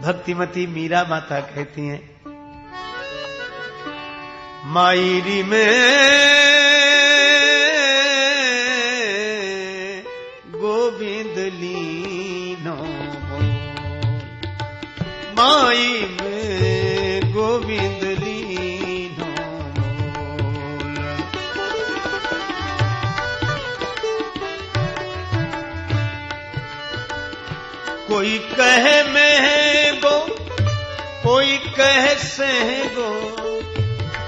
भक्तिमती मीरा माता कहती हैं, मायरी में गोविंद लीनो, माई में गोविंद लीनो। कोई कहे मैं गो, कोई कहे से गो,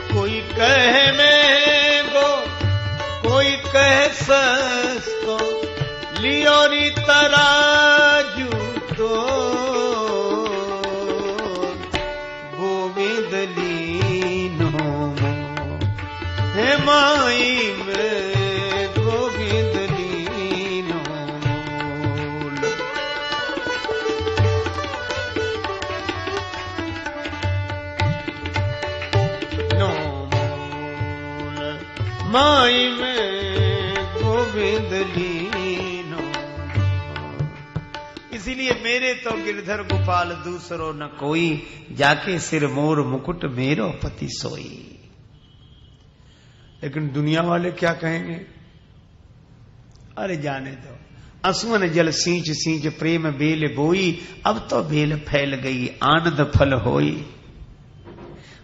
कोई कहे मैं गो, कोई कहे सस्तो, लियोरी तराजू तो गोविंद लीनो, हे माई में गोविंद लीनो। माई में गोविंद लीनो। इसीलिए मेरे तो गिरधर गोपाल दूसरो न कोई, जाके सिर मोर मुकुट मेरो पति सोई। लेकिन दुनिया वाले क्या कहेंगे? अरे जाने दो, असुवन जल सींच सींच प्रेम बेल बोई, अब तो बेल फैल गई आनंद फल होई।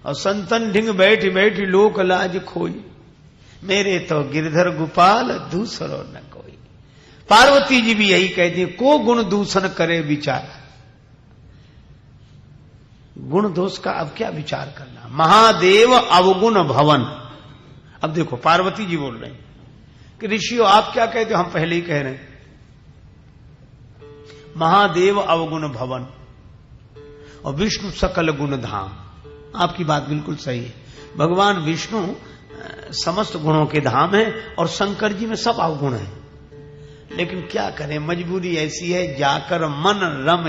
और संतन ढिंग बैठी बैठी लोक लाज खोई, मेरे तो गिरधर गोपाल दूसरो न कोई। पार्वती जी भी यही कहती है, को गुण दूषण करे विचार। गुण दोष का अब क्या विचार करना, महादेव अवगुण भवन। अब देखो पार्वती जी बोल रहे हैं कि ऋषियों आप क्या कहते हो, हम पहले ही कह रहे हैं महादेव अवगुण भवन और विष्णु सकल गुण धाम। आपकी बात बिल्कुल सही है, भगवान विष्णु समस्त गुणों के धाम है और शंकर जी में सब अवगुण है। लेकिन क्या करें, मजबूरी ऐसी है, जाकर मन रम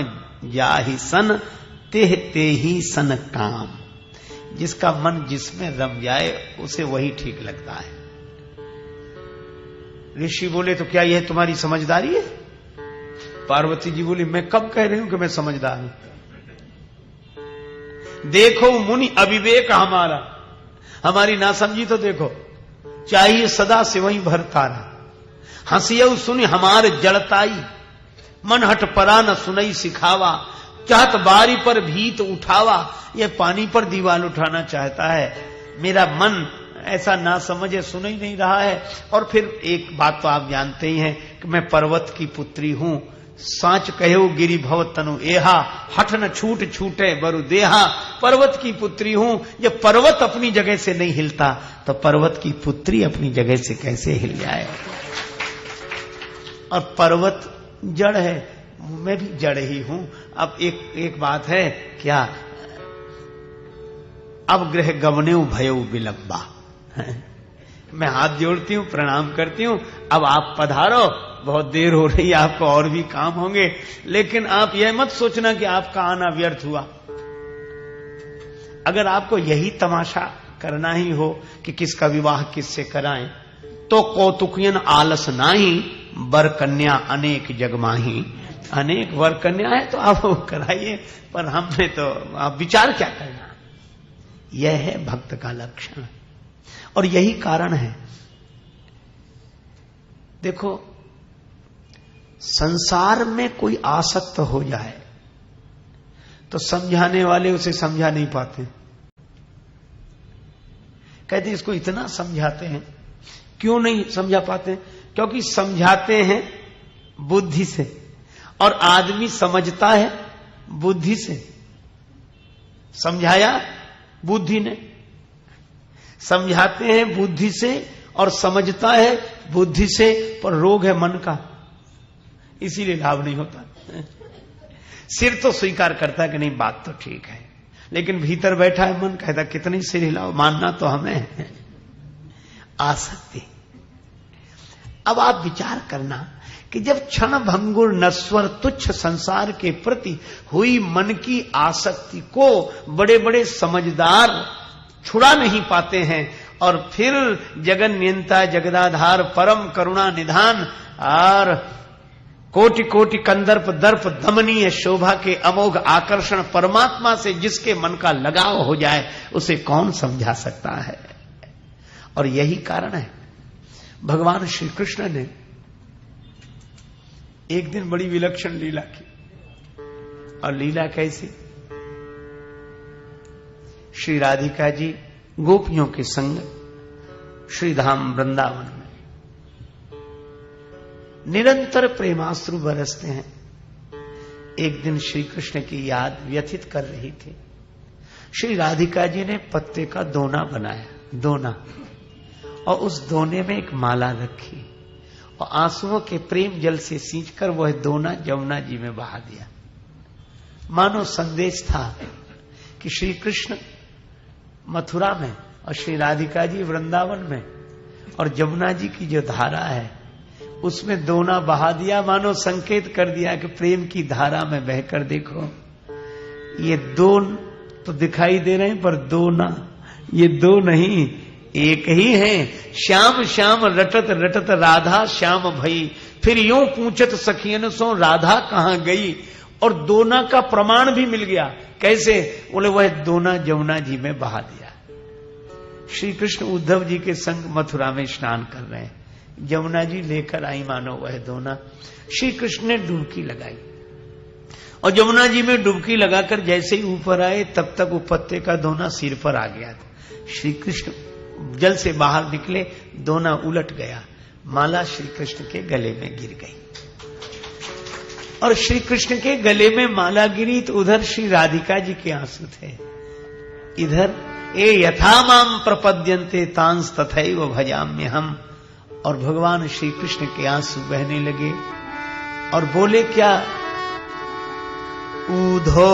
जाहि सन तेह ते ही सन काम। जिसका मन जिसमें रम जाए उसे वही ठीक लगता है। ऋषि बोले तो क्या यह तुम्हारी समझदारी है? पार्वती जी बोली मैं कब कह रही हूं कि मैं समझदार हूं। देखो मुनि अविवेक हमारा, हमारी नासमझी तो देखो। चाहिए सदा से वही भरतारा, हंसियऊ सुनी हमारे जड़ताई, मन हट परा न सुनई सिखावा, चाहत बारी पर भीत उठावा। यह पानी पर दीवार उठाना चाहता है, मेरा मन ऐसा ना समझे, सुन ही नहीं रहा है। और फिर एक बात तो आप जानते ही हैं कि मैं पर्वत की पुत्री हूं। सांच कहो गिरि भव तनु एहा, हठ न छूट छूटे बरु देहा। पर्वत की पुत्री हूं, जब पर्वत अपनी जगह से नहीं हिलता तो पर्वत की पुत्री अपनी जगह से कैसे हिल जाए। और पर्वत जड़ है, मैं भी जड़ ही हूं। अब एक बात है क्या, अब गृह गमने भयउ विलंबा। मैं हाथ जोड़ती हूं, प्रणाम करती हूं, अब आप पधारो, बहुत देर हो रही है, आपको और भी काम होंगे। लेकिन आप यह मत सोचना कि आपका आना व्यर्थ हुआ। अगर आपको यही तमाशा करना ही हो कि किसका विवाह किससे कराएं, तो कौतुकियन आलस नाही, वर कन्या अनेक जगमाही। अनेक वर कन्या है तो आप कराइए, पर हमने तो आप विचार क्या करना। यह है भक्त का लक्षण और यही कारण है। देखो संसार में कोई आसक्त हो जाए तो समझाने वाले उसे समझा नहीं पाते। कहते इसको इतना समझाते हैं, क्यों नहीं समझा पाते? क्योंकि समझाते हैं बुद्धि से और आदमी समझता है बुद्धि से। समझाया बुद्धि ने, समझाते हैं बुद्धि से और समझता है बुद्धि से, पर रोग है मन का, इसीलिए लाभ नहीं होता। सिर तो स्वीकार करता है कि नहीं बात तो ठीक है, लेकिन भीतर बैठा है मन कहता कितनी सिर हिलाओ, मानना तो हमें है। आसक्ति। अब आप विचार करना कि जब क्षण भंगुर नश्वर तुच्छ संसार के प्रति हुई मन की आसक्ति को बड़े बड़े समझदार छुड़ा नहीं पाते हैं, और फिर जगन नियंता जगदाधार परम करुणा निधान और कोटि कोटि कंदर्प दर्प दमनीय शोभा के अमोघ आकर्षण परमात्मा से जिसके मन का लगाव हो जाए उसे कौन समझा सकता है। और यही कारण है भगवान श्री कृष्ण ने एक दिन बड़ी विलक्षण लीला की। और लीला कैसी? श्री राधिका जी गोपियों के संग श्रीधाम वृंदावन में निरंतर प्रेमाश्रु बरसते हैं। एक दिन श्री कृष्ण की याद व्यथित कर रही थी। श्री राधिका जी ने पत्ते का दोना बनाया, दोना, और उस दोने में एक माला रखी और आंसुओं के प्रेम जल से सींचकर वह दोना यमुना जी में बहा दिया। मानो संदेश था कि श्री कृष्ण मथुरा में और श्री राधिका जी वृंदावन में, और यमुना जी की जो धारा है उसमें दोना बहा दिया। मानो संकेत कर दिया कि प्रेम की धारा में बहकर देखो, ये दो तो दिखाई दे रहे हैं पर दो ना, ये दो नहीं एक ही है। श्याम श्याम रटत रटत राधा श्याम भई, फिर यूं पूछत सखियन सो राधा कहां गई। और दोना का प्रमाण भी मिल गया। कैसे? बोले वह दोना यमुना जी में बहा दिया। श्री कृष्ण उद्धव जी के संग मथुरा में स्नान कर रहे हैं, यमुना जी लेकर आई मानो वह दोना। श्री कृष्ण ने डुबकी लगाई और यमुना जी में डुबकी लगाकर जैसे ही ऊपर आए तब तक वो पत्ते का दोना सिर पर आ गया था। श्री कृष्ण जल से बाहर निकले, दोना उलट गया, माला श्री कृष्ण के गले में गिर गई। और श्री कृष्ण के गले में माला गिरी तो उधर श्री राधिका जी के आंसू थे, इधर ए यथा माम प्रपद्यन्ते तांस तथैव भजाम्य हम। और भगवान श्री कृष्ण के आंसू बहने लगे और बोले क्या? ऊधो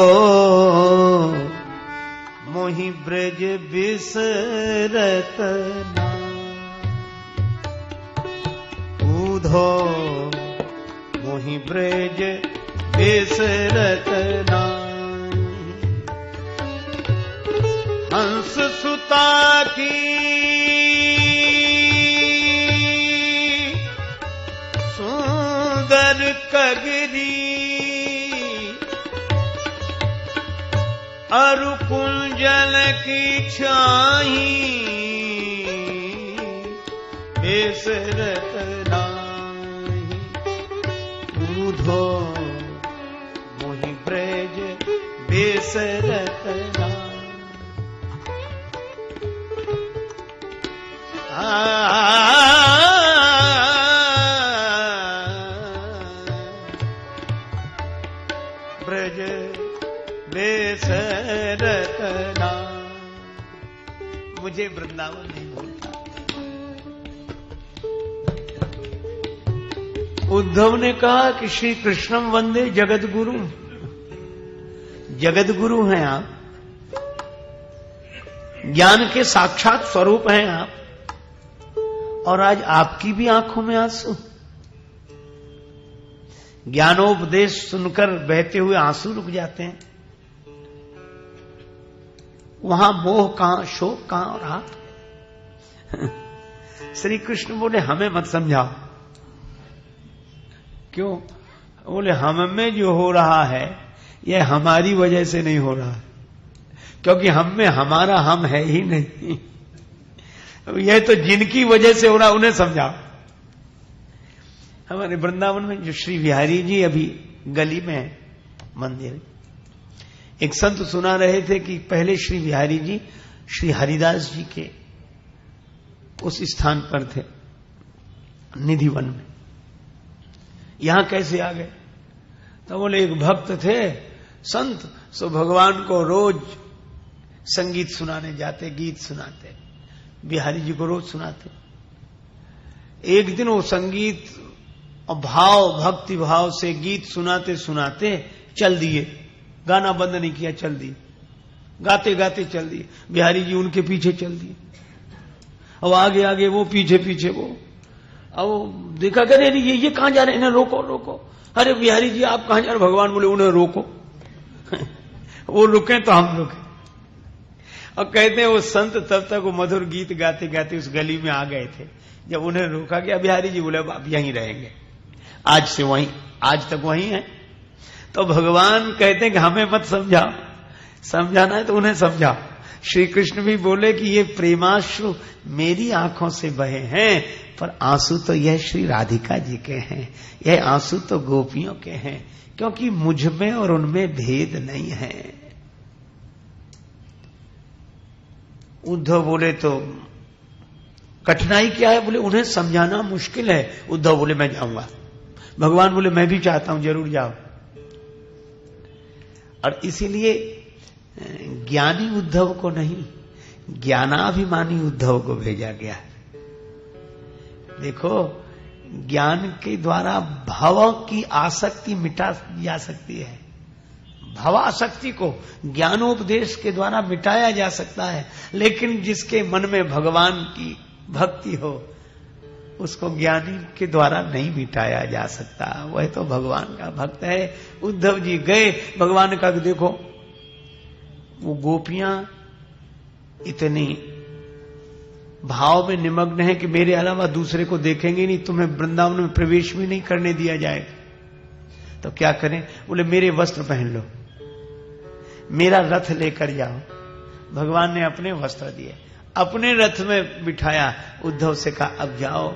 मोहि ब्रज बिसरत ऊधो मोहि ब्रज बिसरत हंस सुता की सुंदर कगरी अरु कुंजल की छाही बिसरत नाही ऊधो मोहि ब्रज बिसरत नाही। ब्रज बेसरत नाम, मुझे वृंदावन नहीं भूलता। उद्धव ने कहा कि श्री कृष्णम वंदे जगत गुरु, जगत गुरु हैं आप, ज्ञान के साक्षात स्वरूप हैं आप, और आज आपकी भी आंखों में आंसू। ज्ञानोपदेश सुनकर बहते हुए आंसू रुक जाते हैं। वहां मोह कहां, शोक कहां और आप? श्री कृष्ण बोले हमें मत समझाओ। क्यों? बोले हम में जो हो रहा है यह हमारी वजह से नहीं हो रहा है, क्योंकि हम में हमारा हम है ही नहीं। यह तो जिनकी वजह से हो रहा उन्हें समझाओ। हमारे वृंदावन में जो श्री बिहारी जी अभी गली में है मंदिर, एक संत सुना रहे थे कि पहले श्री बिहारी जी श्री हरिदास जी के उस स्थान पर थे निधिवन में। यहां कैसे आ गए? तो बोले एक भक्त थे संत, सो भगवान को रोज संगीत सुनाने जाते, गीत सुनाते, बिहारी जी को रोज सुनाते। एक दिन वो संगीत और भाव, भक्ति भाव से गीत सुनाते सुनाते चल दिए, गाना बंद नहीं किया, चल दिए, गाते गाते चल दिए। बिहारी जी उनके पीछे चल दिए, अब आगे आगे वो, पीछे पीछे वो। अब देखा करे ये कहां जा रहे हैं, इन्हें रोको रोको। अरे बिहारी जी आप कहां जा रहे? भगवान बोले उन्हें रोको। वो रुके तो हम रुके। और कहते हैं वो संत तब तक वो मधुर गीत गाते गाते उस गली में आ गए थे। जब उन्हें रोका गया, बिहारी जी बोले अब यहीं रहेंगे, आज से वहीं आज तक वही है। तो भगवान कहते हैं कि हमें मत समझाओ, समझाना है तो उन्हें समझाओ। श्री कृष्ण भी बोले कि ये प्रेमाश्रु मेरी आंखों से बहे हैं, पर आंसू तो यह श्री राधिका जी के हैं, यह आंसू तो गोपियों के हैं, क्योंकि मुझ में और उनमें भेद नहीं है। उद्धव बोले तो कठिनाई क्या है? बोले उन्हें समझाना मुश्किल है। उद्धव बोले मैं जाऊंगा। भगवान बोले मैं भी चाहता हूं, जरूर जाओ। और इसीलिए ज्ञानी उद्धव को नहीं, ज्ञानाभिमानी उद्धव को भेजा गया। देखो, ज्ञान के द्वारा भव की आसक्ति मिटा जा सकती है। भवासक्ति को ज्ञानोपदेश के द्वारा मिटाया जा सकता है, लेकिन जिसके मन में भगवान की भक्ति हो उसको ज्ञानी के द्वारा नहीं मिटाया जा सकता। वह तो भगवान का भक्त है। उद्धव जी गए, भगवान ने कहा कि देखो वो गोपियां इतनी भाव में निमग्न है कि मेरे अलावा दूसरे को देखेंगे नहीं, तुम्हें वृंदावन में प्रवेश भी नहीं करने दिया जाएगा। तो क्या करें? बोले मेरे वस्त्र पहन लो, मेरा रथ लेकर जाओ। भगवान ने अपने वस्त्र दिए, अपने रथ में बिठाया। उद्धव से कहा अब जाओ।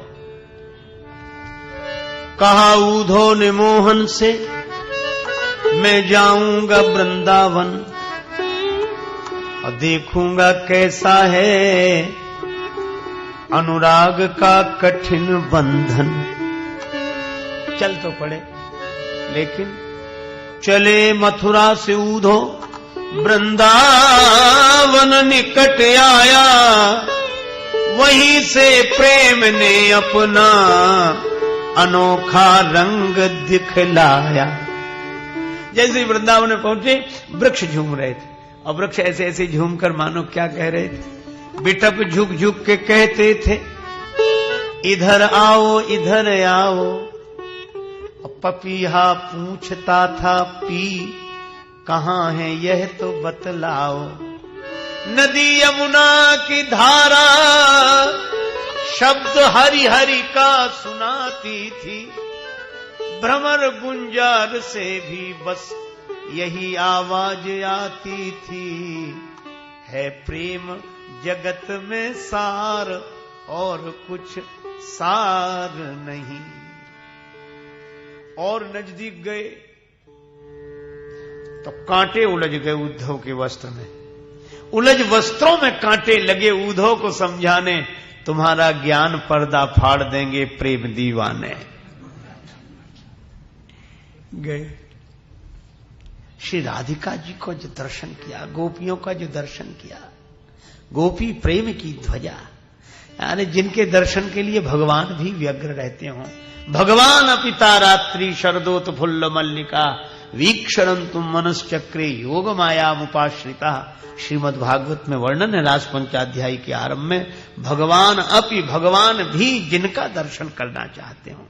कहा उद्धव ने मोहन से मैं जाऊंगा वृंदावन और देखूंगा कैसा है अनुराग का कठिन बंधन। चल तो पड़े, लेकिन चले मथुरा से उद्धव वृंदावन निकट आया, वहीं से प्रेम ने अपना अनोखा रंग दिखलाया। जैसे ही वृंदावन में पहुंचे, वृक्ष झूम रहे थे, और वृक्ष ऐसे ऐसे झूमकर मानो क्या कह रहे थे, बिटप झुक झुक के कहते थे इधर आओ इधर आओ। पपीहा पूछता था पी कहाँ है यह तो बतलाओ। नदी यमुना की धारा शब्द हरि हरि का सुनाती थी, भ्रमर गुंजार से भी बस यही आवाज आती थी। है प्रेम जगत में सार और कुछ सार नहीं। और नजदीक गए तो कांटे उलझ गए उद्धव के वस्त्र में। उलझ वस्त्रों में कांटे लगे उद्धव को समझाने, तुम्हारा ज्ञान पर्दा फाड़ देंगे प्रेम दीवाने। गए श्री राधिका जी को जो दर्शन किया, गोपियों का जो दर्शन किया, गोपी प्रेम की ध्वजा, यानी जिनके दर्शन के लिए भगवान भी व्यग्र रहते हों। भगवान अपिता रात्रि शरदोत फुल्ल मल्लिका वीक्षरं तुम मनश्चक्रे योग माया मुपाश्रिता। श्रीमद् भागवत में वर्णन है रास पंचाध्यायी के आरंभ में, भगवान अपि, भगवान भी जिनका दर्शन करना चाहते हो।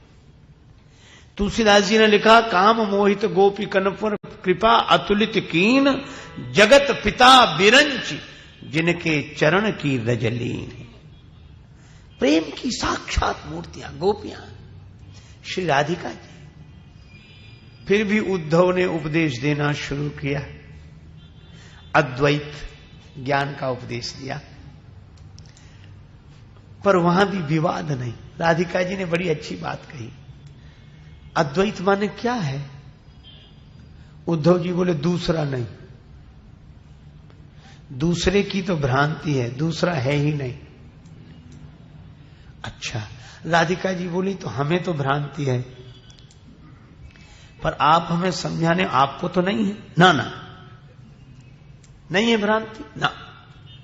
तुलसीदास जी ने लिखा, काम मोहित गोपी कन पर कृपा अतुलित कीन, जगत पिता बिरंच जिनके चरण की रजलीन। प्रेम की साक्षात मूर्तियां गोपियां श्री राधिका जी। फिर भी उद्धव ने उपदेश देना शुरू किया, अद्वैत ज्ञान का उपदेश दिया, पर वहां भी विवाद नहीं। राधिका जी ने बड़ी अच्छी बात कही, अद्वैत माने क्या है? उद्धव जी बोले दूसरा नहीं, दूसरे की तो भ्रांति है, दूसरा है ही नहीं। अच्छा, राधिका जी बोली तो हमें तो भ्रांति है, पर आप हमें समझाने, आपको तो नहीं है ना? ना नहीं है भ्रांति ना,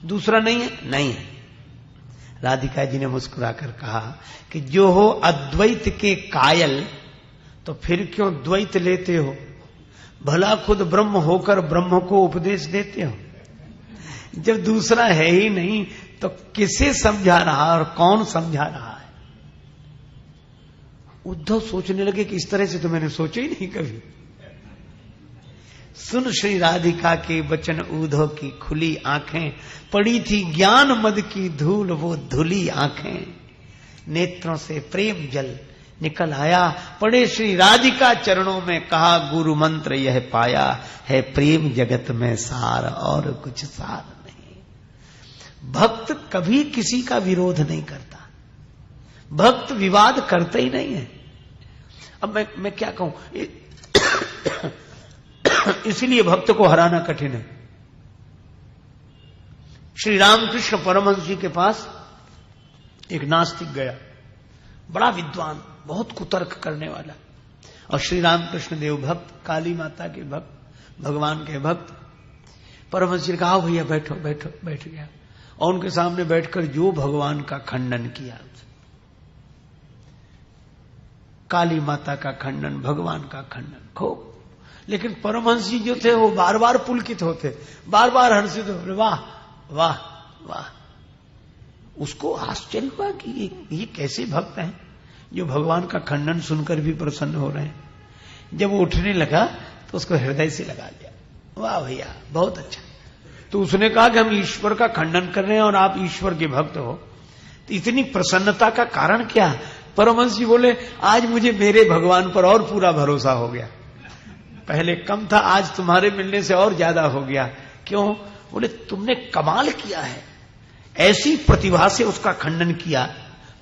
दूसरा नहीं है, नहीं है। राधिका जी ने मुस्कुराकर कहा कि जो हो अद्वैत के कायल तो फिर क्यों द्वैत लेते हो? भला खुद ब्रह्म होकर ब्रह्म को उपदेश देते हो। जब दूसरा है ही नहीं तो किसे समझा रहा और कौन समझा रहा है? उद्धव सोचने लगे कि इस तरह से तो मैंने सोचा ही नहीं कभी। सुन श्री राधिका के वचन उद्धव की खुली आंखें, पड़ी थी ज्ञान मद की धूल वो धुली आंखें, नेत्रों से प्रेम जल निकल आया, पड़े श्री राधिका चरणों में, कहा गुरु मंत्र यह पाया है, प्रेम जगत में सार और कुछ सार नहीं। भक्त कभी किसी का विरोध नहीं करता, भक्त विवाद करते ही नहीं है। अब मैं क्या कहूं, इसलिए भक्त को हराना कठिन है। श्री रामकृष्ण परमहंस जी के पास एक नास्तिक गया, बड़ा विद्वान, बहुत कुतर्क करने वाला, और श्री रामकृष्ण देव भक्त, काली माता के भक्त, भगवान के भक्त। परमहंस जी ने कहा भैया बैठो बैठो, बैठ गया और उनके सामने बैठकर जो भगवान का खंडन किया, काली माता का खंडन, भगवान का खंडन खूब। लेकिन परमहंस जी जो थे वो बार बार पुलकित होते, बार बार हर्षित होते, वाह वाह वाह। उसको आश्चर्य हुआ कि ये कैसे भक्त हैं जो भगवान का खंडन सुनकर भी प्रसन्न हो रहे हैं। जब वो उठने लगा तो उसको हृदय से लगा लिया, वाह भैया बहुत अच्छा। तो उसने कहा कि हम ईश्वर का खंडन कर रहे हैं और आप ईश्वर के भक्त हो, तो इतनी प्रसन्नता का कारण क्या? परमहंस जी बोले आज मुझे मेरे भगवान पर और पूरा भरोसा हो गया, पहले कम था, आज तुम्हारे मिलने से और ज्यादा हो गया। क्यों? बोले तुमने कमाल किया है, ऐसी प्रतिभा से उसका खंडन किया।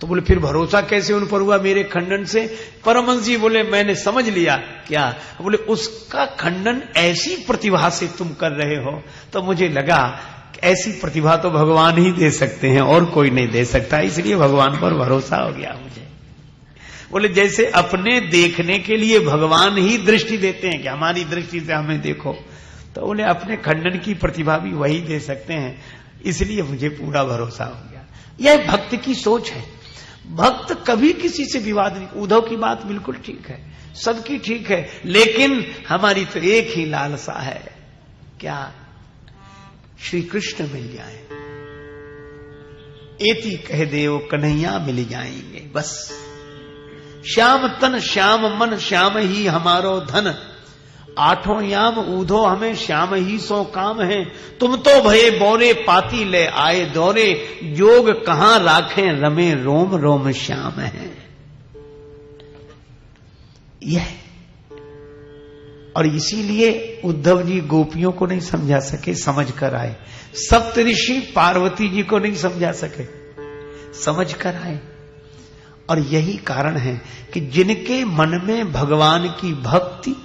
तो बोले फिर भरोसा कैसे उन पर हुआ मेरे खंडन से? परमहंस जी बोले मैंने समझ लिया। क्या? बोले उसका खंडन ऐसी प्रतिभा से तुम कर रहे हो तो मुझे लगा ऐसी प्रतिभा तो भगवान ही दे सकते हैं और कोई नहीं दे सकता, इसलिए भगवान पर भरोसा हो गया मुझे। बोले जैसे अपने देखने के लिए भगवान ही दृष्टि देते हैं कि हमारी दृष्टि से हमें देखो, तो बोले अपने खंडन की प्रतिभा भी वही दे सकते हैं, इसलिए मुझे पूरा भरोसा हो गया। यह भक्त की सोच है। भक्त कभी किसी से विवाद नहीं। उद्धव की बात बिल्कुल ठीक है, सबकी ठीक है, लेकिन हमारी तो एक ही लालसा है, क्या? श्री कृष्ण मिल जाए, एति कह देव कन्हैया मिल जाएंगे बस। श्याम तन श्याम मन श्याम ही हमारो धन, आठों याम ऊधो हमें श्याम ही सो काम है। तुम तो भये बोरे पाती ले आए दौरे, जोग कहां राखें रमे रोम रोम श्याम है। यह और इसीलिए उद्धव जी गोपियों को नहीं समझा सके, समझ कर आए। सप्तऋषि पार्वती जी को नहीं समझा सके, समझ कर आए। और यही कारण है कि जिनके मन में भगवान की भक्ति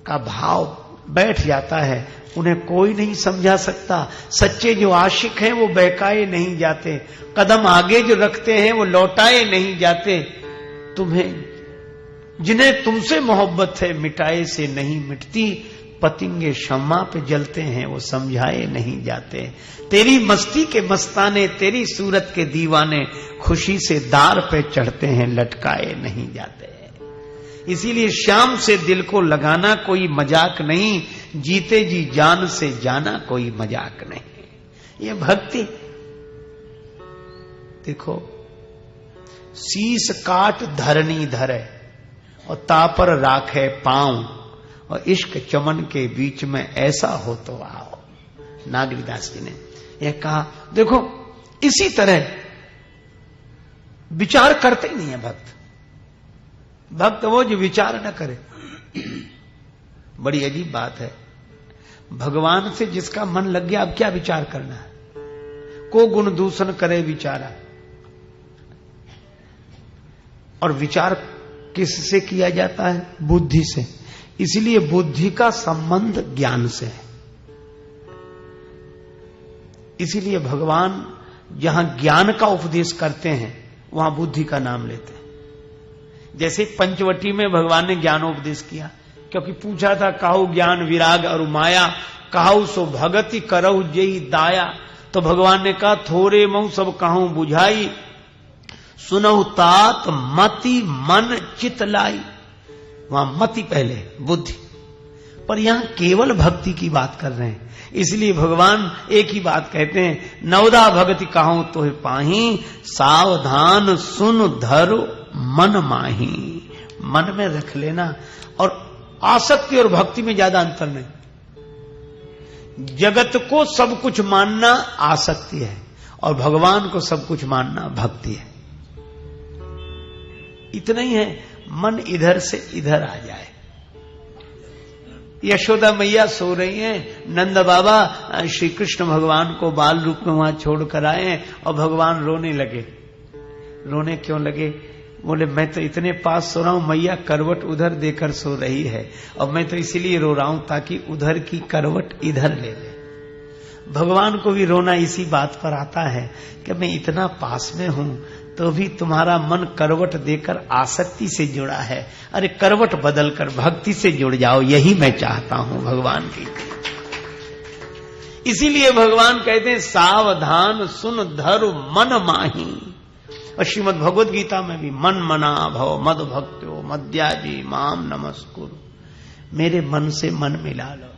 का भाव बैठ जाता है उन्हें कोई नहीं समझा सकता। सच्चे जो आशिक हैं वो बहकाए नहीं जाते, कदम आगे जो रखते हैं वो लौटाए नहीं जाते। तुम्हें जिन्हें तुमसे मोहब्बत है मिटाए से नहीं मिटती, पतिंगे शम्मा पे जलते हैं वो समझाए नहीं जाते। तेरी मस्ती के मस्ताने, तेरी सूरत के दीवाने, खुशी से दार पे चढ़ते हैं लटकाए नहीं जाते। इसीलिए श्याम से दिल को लगाना कोई मजाक नहीं, जीते जी जान से जाना कोई मजाक नहीं। ये भक्ति देखो, शीस काट धरनी धरे और तापर राखे पांव, और इश्क चमन के बीच में ऐसा हो तो आओ। नागरीदास जी ने यह कहा। देखो इसी तरह विचार करते ही नहीं है भक्त। भक्त वो जो विचार न करे। बड़ी अजीब बात है, भगवान से जिसका मन लग गया अब क्या विचार करना है? को गुण दूषण करे विचारा। और विचार किससे किया जाता है? बुद्धि से। इसलिए बुद्धि का संबंध ज्ञान से है। इसीलिए भगवान जहां ज्ञान का उपदेश करते हैं वहां बुद्धि का नाम लेते हैं। जैसे पंचवटी में भगवान ने ज्ञानोपदेश किया, क्योंकि पूछा था काहू ज्ञान विराग और माया, काहू सो भगति करहु जेहि दाया। तो भगवान ने कहा थोरे मऊ सब कहूं बुझाई, सुनहु तात मति मन चित लाई। वहां मति पहले, बुद्धि, पर यहां केवल भक्ति की बात कर रहे हैं। इसलिए भगवान एक ही बात कहते हैं, नवदा भगति कहूं तो पाही, सावधान सुन धरो मन माही। मन में रख लेना। और आसक्ति और भक्ति में ज्यादा अंतर नहीं। जगत को सब कुछ मानना आसक्ति है और भगवान को सब कुछ मानना भक्ति है। इतना ही है, मन इधर से इधर आ जाए। यशोदा मैया सो रही हैं, नंद बाबा श्री कृष्ण भगवान को बाल रूप में वहां छोड़कर आए और भगवान रोने लगे। रोने क्यों लगे? बोले मैं तो इतने पास सो रहा हूं, मैया करवट उधर देकर सो रही है और मैं तो इसीलिए रो रहा हूं ताकि उधर की करवट इधर ले ले। भगवान को भी रोना इसी बात पर आता है कि मैं इतना पास में हूं तो भी तुम्हारा मन करवट देकर आसक्ति से जुड़ा है। अरे करवट बदलकर भक्ति से जुड़ जाओ, यही मैं चाहता हूं भगवान की। इसीलिए भगवान कहते हैं सावधान सुन धरु मन माही। और श्रीमद् भगवद गीता में भी मन मना भव मद भक्त्यो मद्याजी माम नमस्कुरु, मेरे मन से मन मिला लो।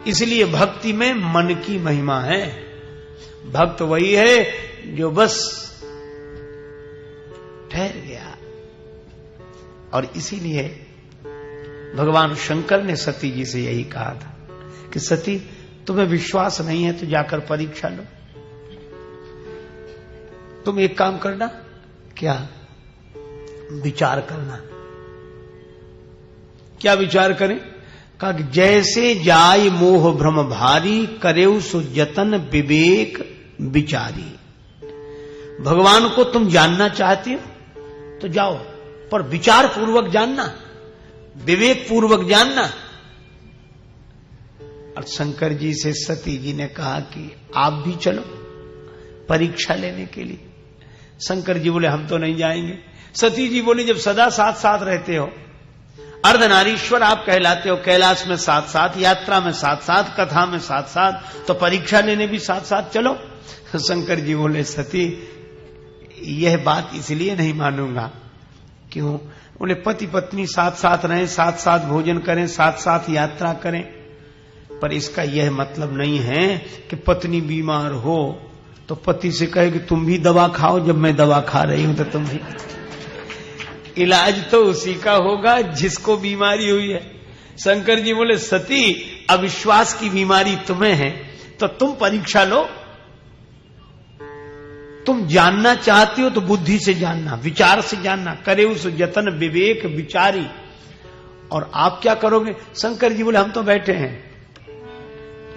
इसलिए भक्ति में मन की महिमा है। भक्त वही है जो बस ठहर गया। और इसीलिए भगवान शंकर ने सती जी से यही कहा था कि सती तुम्हें विश्वास नहीं है तो जाकर परीक्षा लो। तुम एक काम करना, क्या विचार करना। क्या विचार करें? कहा कि जैसे जाय मोह भ्रम भारी करेउ सुजतन विवेक विचारी। भगवान को तुम जानना चाहते हो तो जाओ, पर विचार पूर्वक जानना, विवेक पूर्वक जानना। और शंकर जी से सती जी ने कहा कि आप भी चलो परीक्षा लेने के लिए। शंकर जी बोले हम तो नहीं जाएंगे। सती जी बोली जब सदा साथ साथ रहते हो, अर्धनारीश्वर आप कहलाते हो, कैलाश में साथ साथ, यात्रा में साथ साथ, कथा में साथ साथ, तो परीक्षा लेने भी साथ साथ चलो। शंकर जी बोले सती यह बात इसलिए नहीं मानूंगा। क्यों? बोले पति पत्नी साथ साथ रहें, साथ साथ भोजन करें, साथ साथ यात्रा करें, पर इसका यह मतलब नहीं है कि पत्नी बीमार हो तो पति से कहे कि तुम भी दवा खाओ, जब मैं दवा खा रही हूं तो तुम भी। इलाज तो उसी का होगा जिसको बीमारी हुई है। शंकर जी बोले सती अविश्वास की बीमारी तुम्हें है तो तुम परीक्षा लो। तुम जानना चाहती हो तो बुद्धि से जानना, विचार से जानना, करे उस जतन विवेक विचारी। और आप क्या करोगे? शंकर जी बोले हम तो बैठे हैं।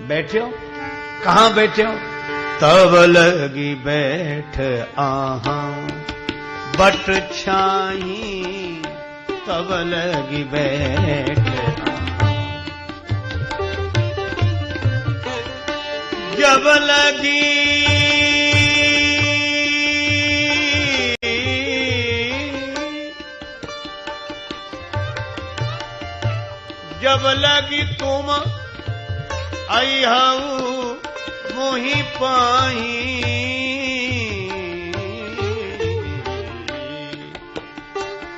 बैठे हो? कहां बैठे हो? तब लगी बैठ आहा बट छाई, तब लगी बैठ जब लगी जब लगी तुम आई हऊ मोहि पाई,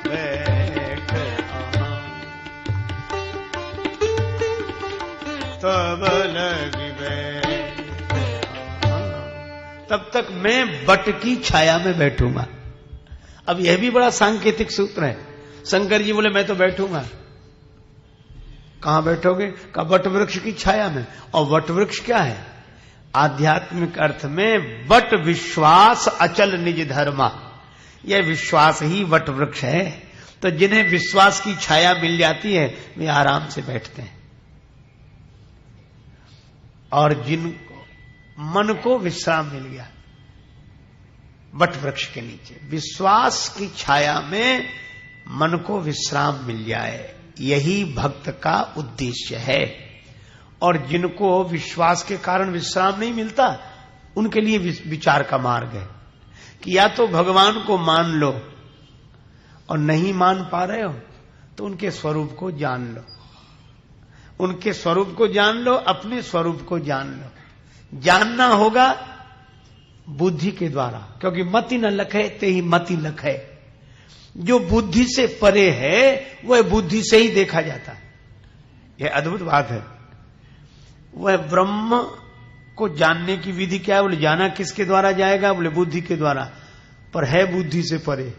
बैठ तब लगी बैठ। तब तक मैं बट की छाया में बैठूंगा। अब यह भी बड़ा सांकेतिक सूत्र है। शंकर जी बोले मैं तो बैठूंगा। कहां बैठोगे? का वट वृक्ष की छाया में। और वट वृक्ष क्या है? आध्यात्मिक अर्थ में वट विश्वास अचल निज धर्मा। यह विश्वास ही वट वृक्ष है। तो जिन्हें विश्वास की छाया मिल जाती है वे आराम से बैठते हैं, और जिनको मन को विश्राम मिल गया वट वृक्ष के नीचे, विश्वास की छाया में मन को विश्राम मिल जाए, यही भक्त का उद्देश्य है। और जिनको विश्वास के कारण विश्राम नहीं मिलता उनके लिए विचार का मार्ग है कि या तो भगवान को मान लो, और नहीं मान पा रहे हो तो उनके स्वरूप को जान लो। उनके स्वरूप को जान लो, अपने स्वरूप को जान लो। जानना होगा बुद्धि के द्वारा, क्योंकि मति न लखे ते ही मति लखे। जो बुद्धि से परे है वह बुद्धि से ही देखा जाता है। यह अद्भुत बात है। वह ब्रह्म को जानने की विधि क्या है? बोले जाना किसके द्वारा जाएगा? बोले बुद्धि के द्वारा, पर है बुद्धि से परे।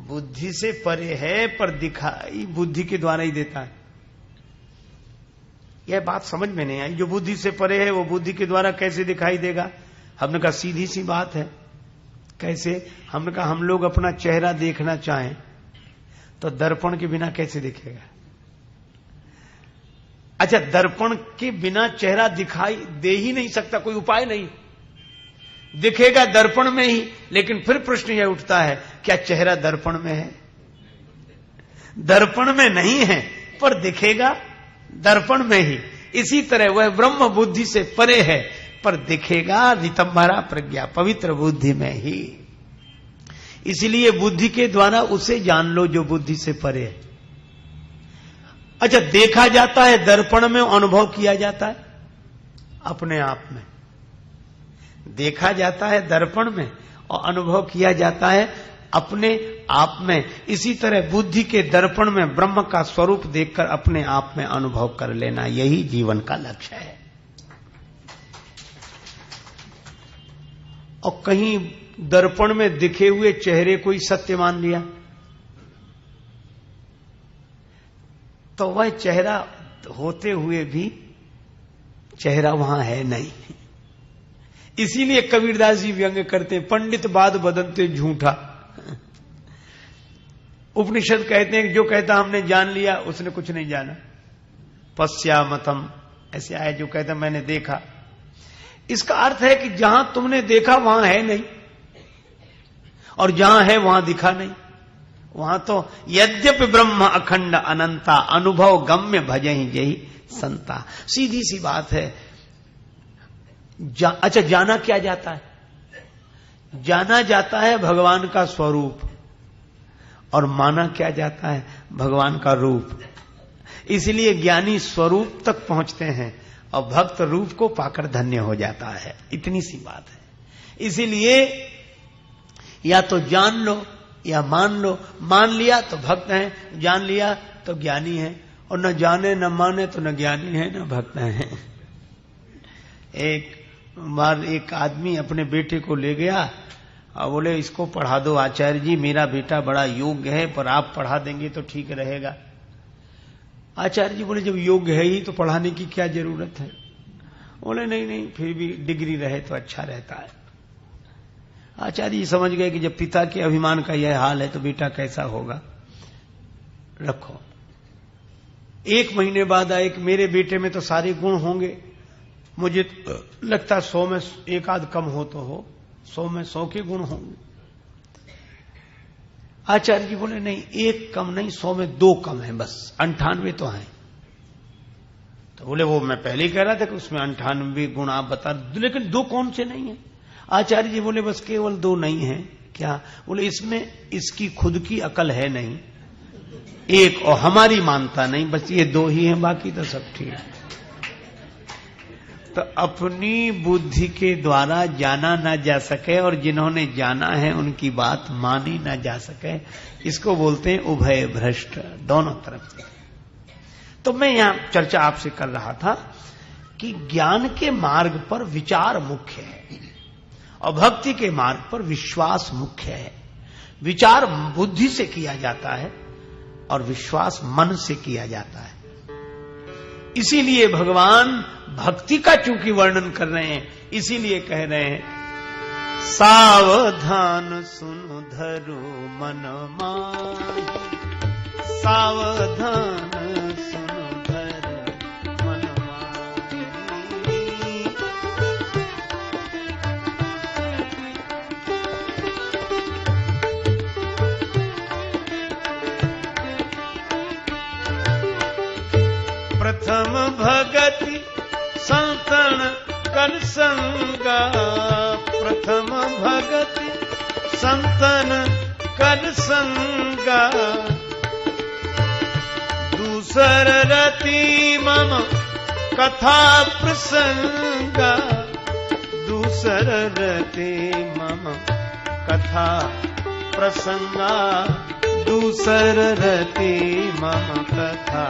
बुद्धि से परे है पर दिखाई बुद्धि के द्वारा ही देता है। यह बात समझ में नहीं आई। जो बुद्धि से परे है वो बुद्धि के द्वारा कैसे दिखाई देगा? हमने कहा सीधी सी बात है, कैसे? हमने कहा हम लोग अपना चेहरा देखना चाहें तो दर्पण के बिना कैसे दिखेगा? अच्छा, दर्पण के बिना चेहरा दिखाई दे ही नहीं सकता, कोई उपाय नहीं, दिखेगा दर्पण में ही। लेकिन फिर प्रश्न यह उठता है, क्या चेहरा दर्पण में है? दर्पण में नहीं है, पर दिखेगा दर्पण में ही। इसी तरह वह ब्रह्म बुद्धि से परे है, पर दिखेगा रितंभरा प्रज्ञा, पवित्र बुद्धि में ही। इसलिए बुद्धि के द्वारा उसे जान लो जो बुद्धि से परे है। अच्छा, देखा जाता है दर्पण में, अनुभव किया जाता है अपने आप में। देखा जाता है दर्पण में और अनुभव किया जाता है अपने आप में। इसी तरह बुद्धि के दर्पण में ब्रह्म का स्वरूप देखकर अपने आप में अनुभव कर लेना, यही जीवन का लक्ष्य है। और कहीं दर्पण में दिखे हुए चेहरे को ही सत्य मान लिया तो वह चेहरा होते हुए भी चेहरा वहां है नहीं। इसीलिए कबीरदास जी व्यंग करते, पंडित बाद बदलते झूठा। उपनिषद कहते हैं कि जो कहता हमने जान लिया उसने कुछ नहीं जाना। पश्यामतम ऐसे आए, जो कहता मैंने देखा। इसका अर्थ है कि जहां तुमने देखा वहां है नहीं, और जहां है वहां दिखा नहीं। वहां तो यद्यपि ब्रह्म अखंड अनंता, अनुभव गम्य भजहि जहि संता। सीधी सी बात है। अच्छा, जाना क्या जाता है? जाना जाता है भगवान का स्वरूप, और माना क्या जाता है? भगवान का रूप। इसलिए ज्ञानी स्वरूप तक पहुंचते हैं और भक्त रूप को पाकर धन्य हो जाता है। इतनी सी बात है। इसीलिए या तो जान लो या मान लो। मान लिया तो भक्त हैं, जान लिया तो ज्ञानी है, और न जाने न माने तो न ज्ञानी है न भक्त है। एक बार एक आदमी अपने बेटे को ले गया और बोले इसको पढ़ा दो आचार्य जी, मेरा बेटा बड़ा योग्य है, पर आप पढ़ा देंगे तो ठीक रहेगा। आचार्य जी बोले जब योग्य है ही तो पढ़ाने की क्या जरूरत है? बोले नहीं नहीं, फिर भी डिग्री रहे तो अच्छा रहता है। आचार्य जी समझ गए कि जब पिता के अभिमान का यह हाल है तो बेटा कैसा होगा, रखो। एक महीने बाद आए कि मेरे बेटे में तो सारे गुण होंगे, मुझे लगता 100 में एक आध कम हो तो हो, 100 में 100 के गुण होंगे। आचार्य जी बोले नहीं, एक कम नहीं, 100 में 2 कम है, बस 98 तो हैं। तो बोले वो मैं पहले ही कह रहा था कि उसमें 98 गुण आप बता, लेकिन 2 कौन से नहीं है? आचार्य जी बोले बस केवल 2 नहीं है। क्या? बोले इसमें इसकी खुद की अकल है नहीं, एक और हमारी मानता नहीं, बस ये 2 ही हैं, बाकी तो सब ठीक है। तो अपनी बुद्धि के द्वारा जाना ना जा सके और जिन्होंने जाना है उनकी बात मानी ना जा सके, इसको बोलते हैं उभय भ्रष्ट, दोनों तरफ से। तो मैं यहां चर्चा आपसे कर रहा था कि ज्ञान के मार्ग पर विचार मुख्य है और भक्ति के मार्ग पर विश्वास मुख्य है। विचार बुद्धि से किया जाता है और विश्वास मन से किया जाता है। इसीलिए भगवान भक्ति का चूंकि वर्णन कर रहे हैं, इसीलिए कह रहे हैं सावधान सुन धरो मन माहि, सावधान सुन धरो मन माहि। प्रथम भगति संतन कर संगा, प्रथम भगति संतन कर संगा, दूसर रति मम कथा प्रसंगा, दूसर रति मम कथा प्रसंगा, दूसर रति मम कथा